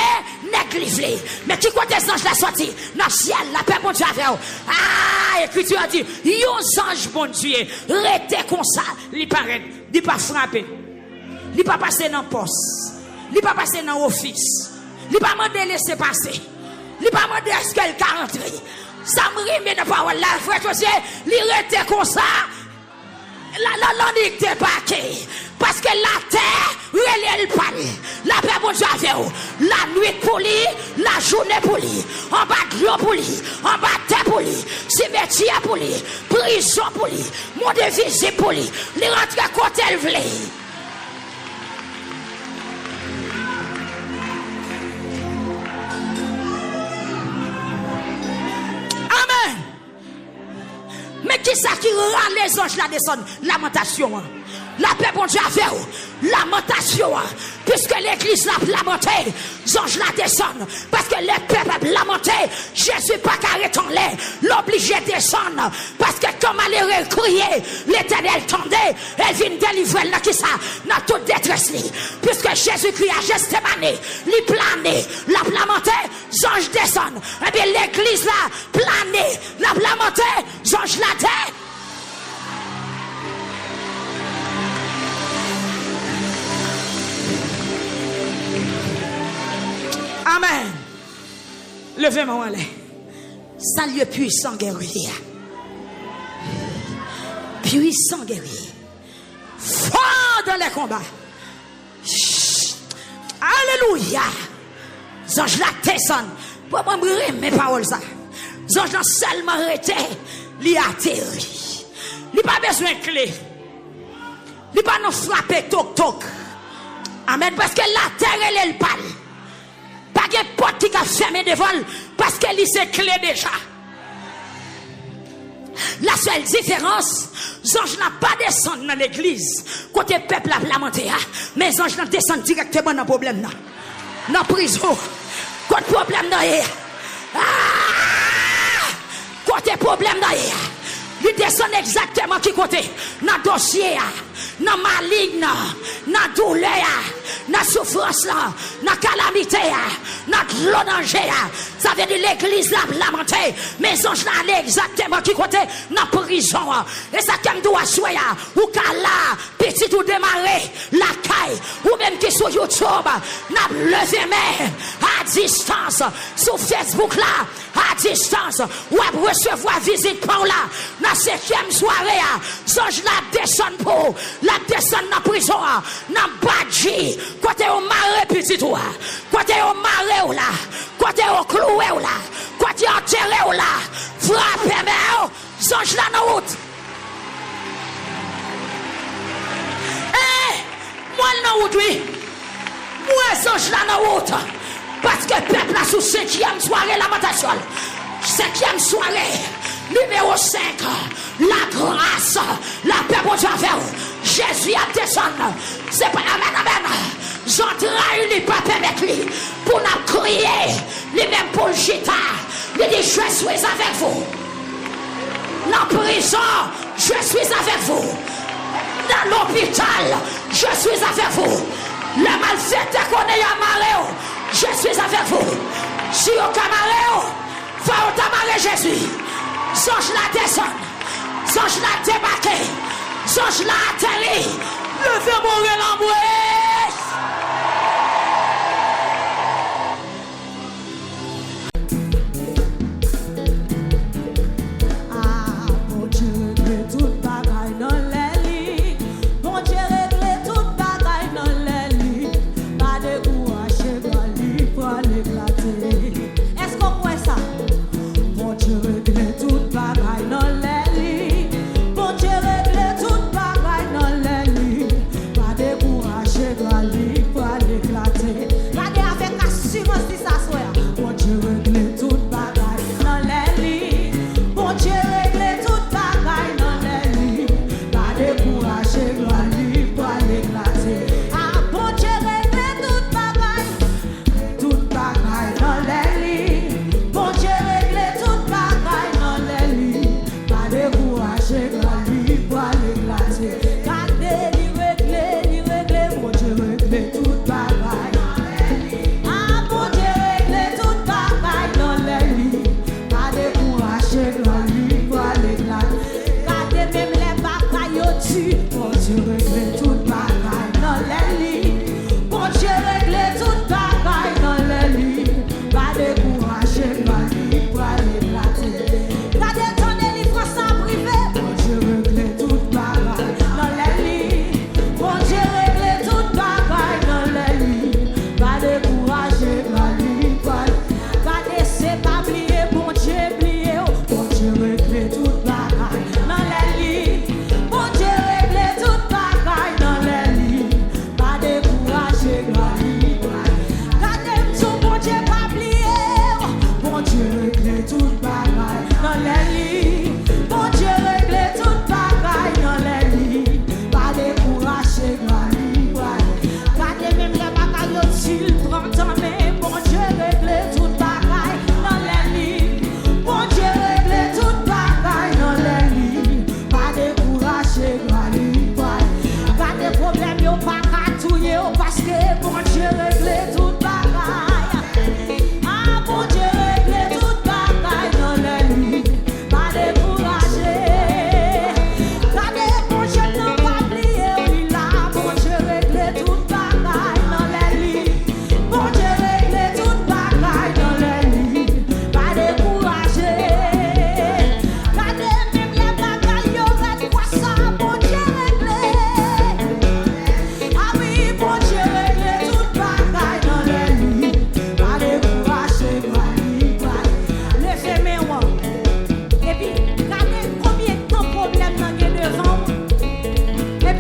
négligés. Mais qui côté ange la sorti? Dans le ciel, la paix pour Dieu avec vous. Ah, écriture a dit, yon ange bon Dieu, rete comme ça, li paraît, li pas frapper. Li pas passer dans poste. Li pas passer dans office. Li pas demander laisser passer. Li pas demander est-ce qu'elle va rentrer. Ça me rime de parole là, frère José, li rete comme ça. La nique débarqué. Parce que la terre, elle parle. La paix pour Dieu avec vous. La nuit pour lui, la journée pour lui. En bas de l'eau pour lui. En bas de terre pour lui. Cimetière pour lui. Prison pour lui. Mon devise pour lui. Les rentre côté elle voulait. Mais qui ça qui rend les anges là descendent? Lamentation. La paix pour Dieu avec vous. Lamentation. Puisque l'église l'a lamenté, les anges là descendent. Parce que les peuples lamenté, Jésus pas carré en l'air, l'obligé de descendre. Parce que comme elle crier, l'éternel tendait, elle vient délivrer là qui ça, dans toute détresse. Puisque Jésus crie à Gethsémane, il plane, la lamenté, les anges descendent. Et bien l'église là, plane, la lamenté, les anges là terre. Amen. Levez-moi là. Salut puissant guerrier. Puissant guerrier. Fort dans les combats. Alléluia. Zange la descend. Pour moi mes paroles ça. Zange la seulement arrêté. Li atterri. Il n'y a pas besoin de clé. Il n'y a pas de frapper toc. Amen. Parce que la terre, elle est le pâle. Pas de porte qui a fermé devant parce qu'elle est clé déjà. La seule différence, les anges n'ont pas descendu dans l'église. Côté peuple a lamenté, mais les anges n'ont descendu directement dans le problème. Dans la prison. Côté problème dans côté problème dans il descend exactement qui côté. Dans le dossier, dans le maligne, dans la douleur, dans la souffrance, dans la calamité, dans le danger. Ça veut dire l'église l'a lamenté. Mais les anges n'ont exactement qui côté. Dans la prison. Et ça qui me doit souhaiter. Ou qu'à là, petit ou démarrer, la caille. Ou même qui sur YouTube, n'a levé main à distance. Sur Facebook là, à distance. Ou à recevoir visite par là. Dans la 7e soirée, les anges la descendent pour. La descendent dans la prison. Dans le badji. Côté au maré petit ou là. Côté au maré ou là. Côté au cloué ou là. Côté enterré ou là. Frappez mais les anges là dans la route. Moi dans la route, oui. Moi les anges là dans la route. Parce que le peuple a sous 5e soirée lamentation. 5e soirée. Numéro 5, la grâce, la paix pour Dieu avec vous. Jésus a descendu. C'est pas amen. J'entraille les papiers avec lui pour nous crier. Les mêmes pour le gita. Il dit, je suis avec vous. Dans la prison, je suis avec vous. Dans l'hôpital, je suis avec vous. Le malfaiteur qu'on est amarré, je suis avec vous. Si au camaré, va au tamaré Jésus. Songe la descend, songe la débarqué, songe la atterri, levez mourir l'emboué. Ah, bon Dieu réglé toute bagaille dans les lits. Bon Dieu réglé toute bagaille dans les lits. Pas de courage, pas de pour l'éclater. Est-ce qu'on voit ça? Bon Dieu réglé toute bagaille dans les lits. Bon Dieu réglé toute bagaille dans les lits. Pas de courage, pas de pour l'éclater. Regardez avec assurance si ça soit. Bon Dieu réglé toute bagaille dans les lits. Bon Dieu réglé toute bagaille dans les lits. Pas de courage, pas de pour l'éclater. Ah, bon Dieu réglé toute bagaille dans les lits. Bon Dieu réglé toute bagaille dans les lits. Pas de courage, pas de pour l'éclater. Regardez, il réglé, bon Dieu réglé toute bagaille dans les lits. Ah, bon Dieu réglé toute bagaille dans les lits. Pas de courage, pas de pour l'éclater. Regardez, même les bagailles au-dessus. Bon Dieu réglé toute bagaille dans les lits. Bon Dieu réglé toute bagaille dans les lits. Pas de courage, pas de pour l'éclater. Regardez, ton livre sans privé. Bon Dieu réglé toute bagaille dans les lits. Bon Dieu réglé toute bagaille dans les lits. Pas de courage, pas de pour. Regardez, c'est pas plié, bon Dieu plié. Bon Dieu réglé toute bagaille dans les lits. Bon Dieu réglé toute bagaille dans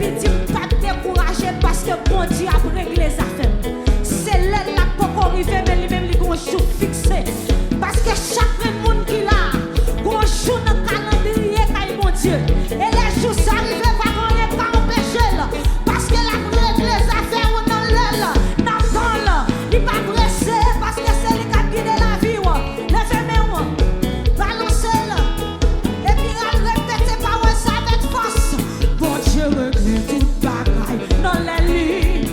puis dit pas décourager parce que bon Dieu a réglé les affaires. C'est l'aile là pour arriver, mais lui-même il a un jour fixé. Parce que chaque monde qui l'a, un jour dans le calendrier, mon Dieu. Et les jours arrivent, pas qu'on n'est pas empêché là. Parce que la règle les affaires dans l'aile, dans le temps là. Il n'est pas pressé parce que c'est lui qui a guidé la vie. Levez-moi, balancez là. Et puis répétez paroles avec force. Bon Dieu, réglez toute bagaille dans les lits.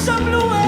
Some louer.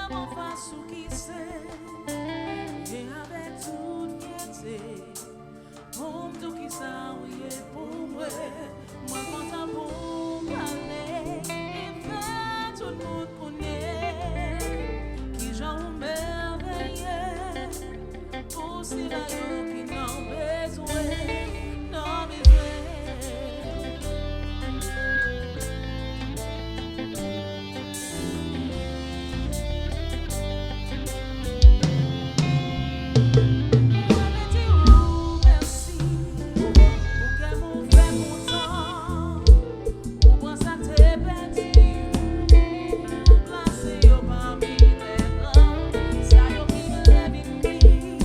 mon face ou qui sait, et avec toute fierté, mon tout qui ça, oui, pour moi, moi content pour parler, et faire tout le monde connaît, qui j'en merveilleux, pour ces vaillants qui n'ont besoin, n'ont besoin. Parmi les grands, ça y est, qui me lève une vie,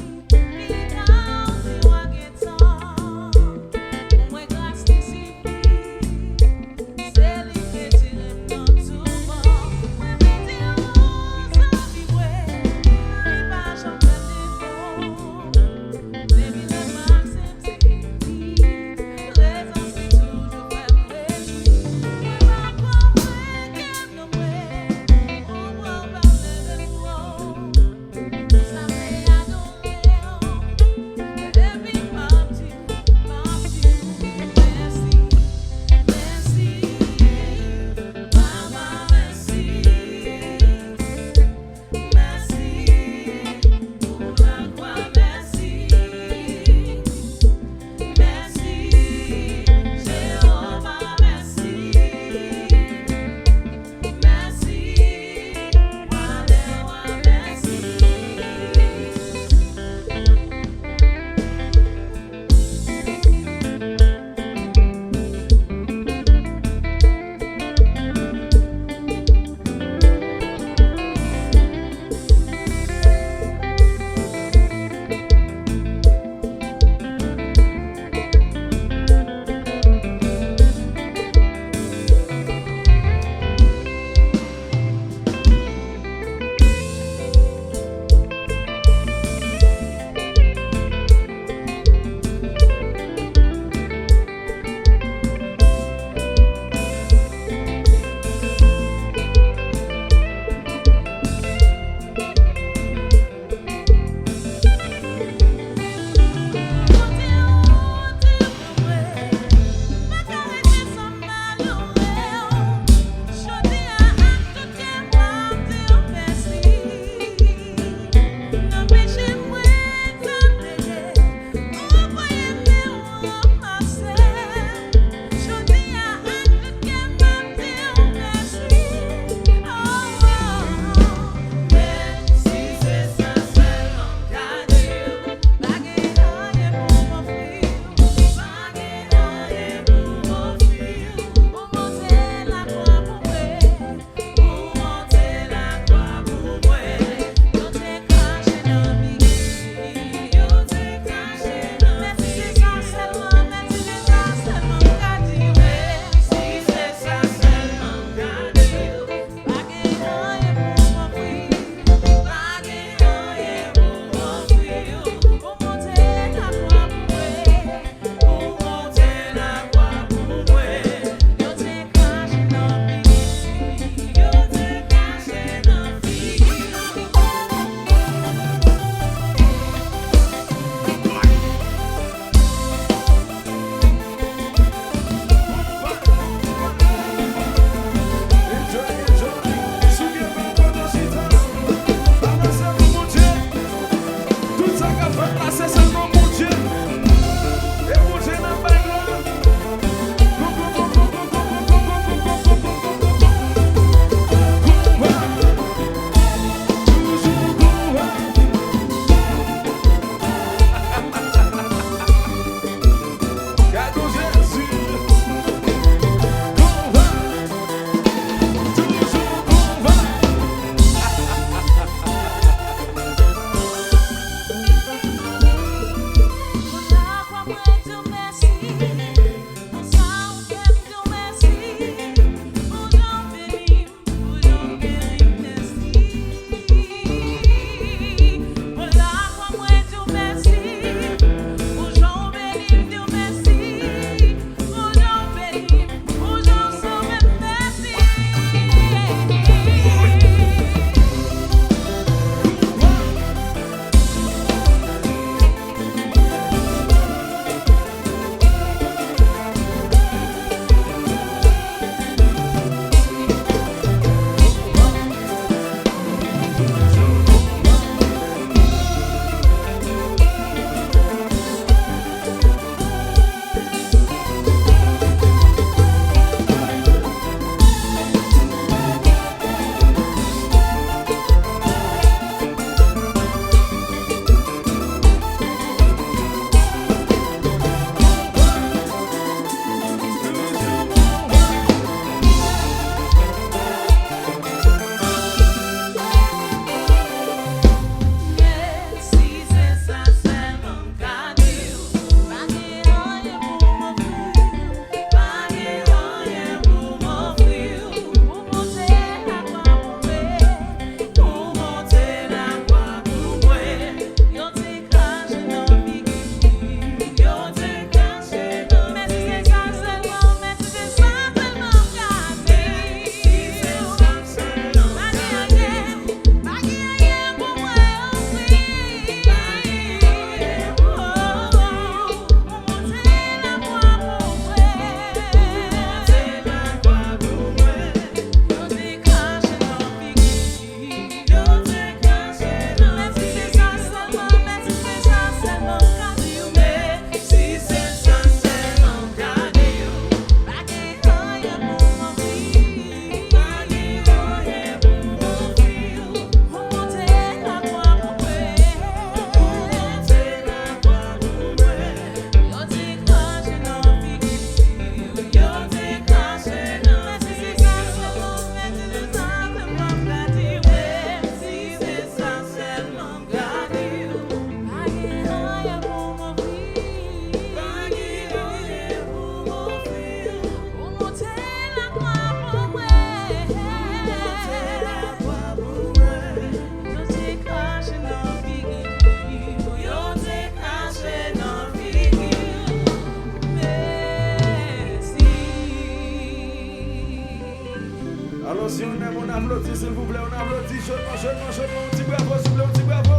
Alors si on aime, on applaudit, s'il vous plaît, on applaudit chaudement, chaudement, chaudement, un petit bravo, s'il vous plaît, un petit bravo.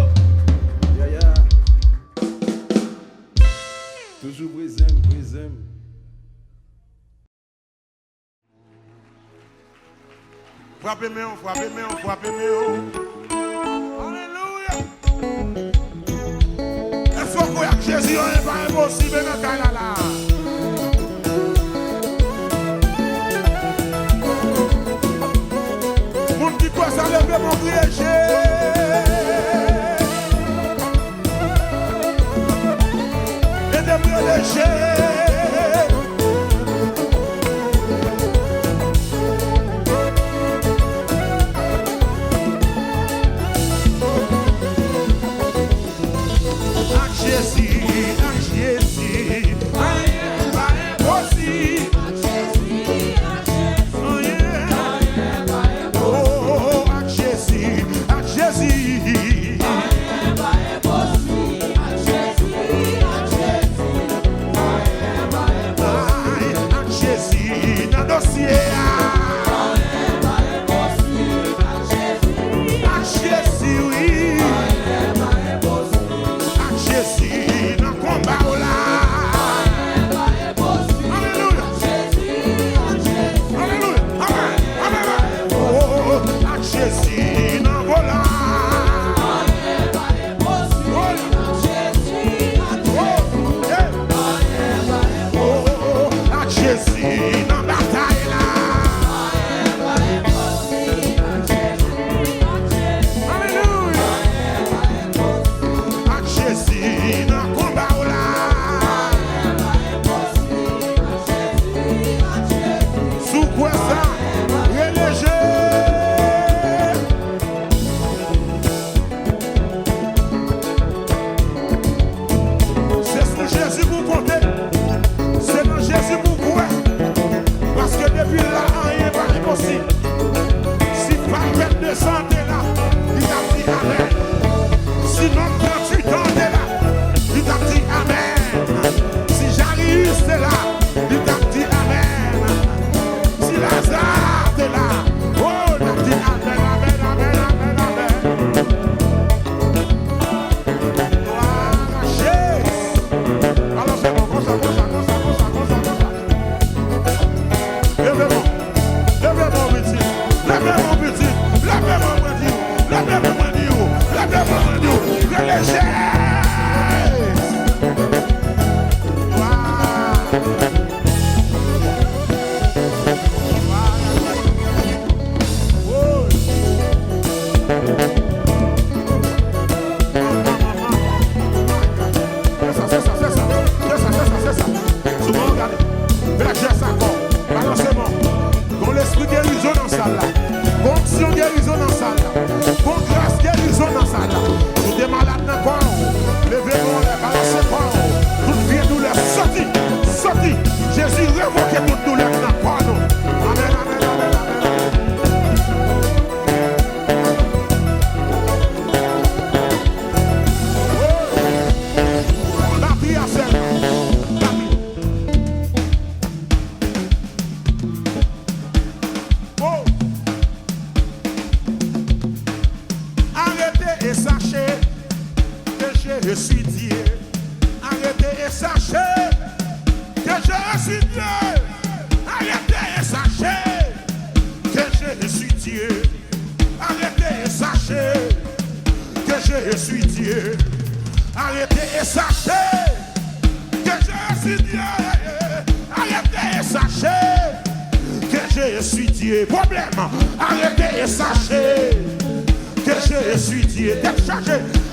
Yeah, yeah. Toujours brisem, brisem. Frappez-moi, frappez-moi, frappez-moi. Alléluia. Est-ce qu'on croit que Jésus n'est pas impossible dans ta là? Mon petit quoi ça lève mon crier. Et de me lécher.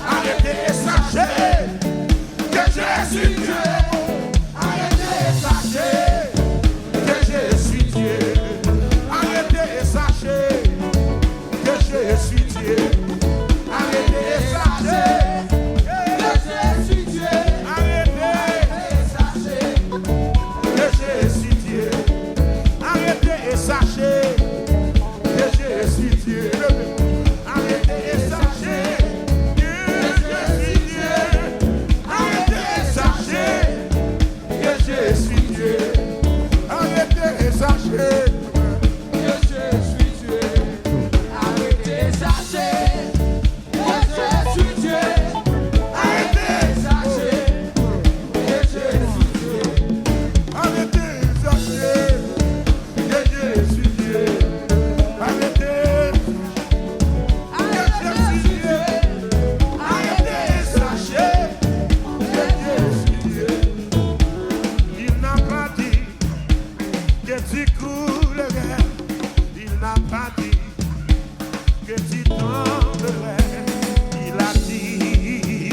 Arrêtez et sachez que tu tomberais. Il a dit,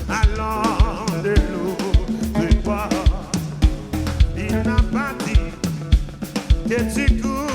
allons de l'autre bord. Il n'a pas dit que tu cours.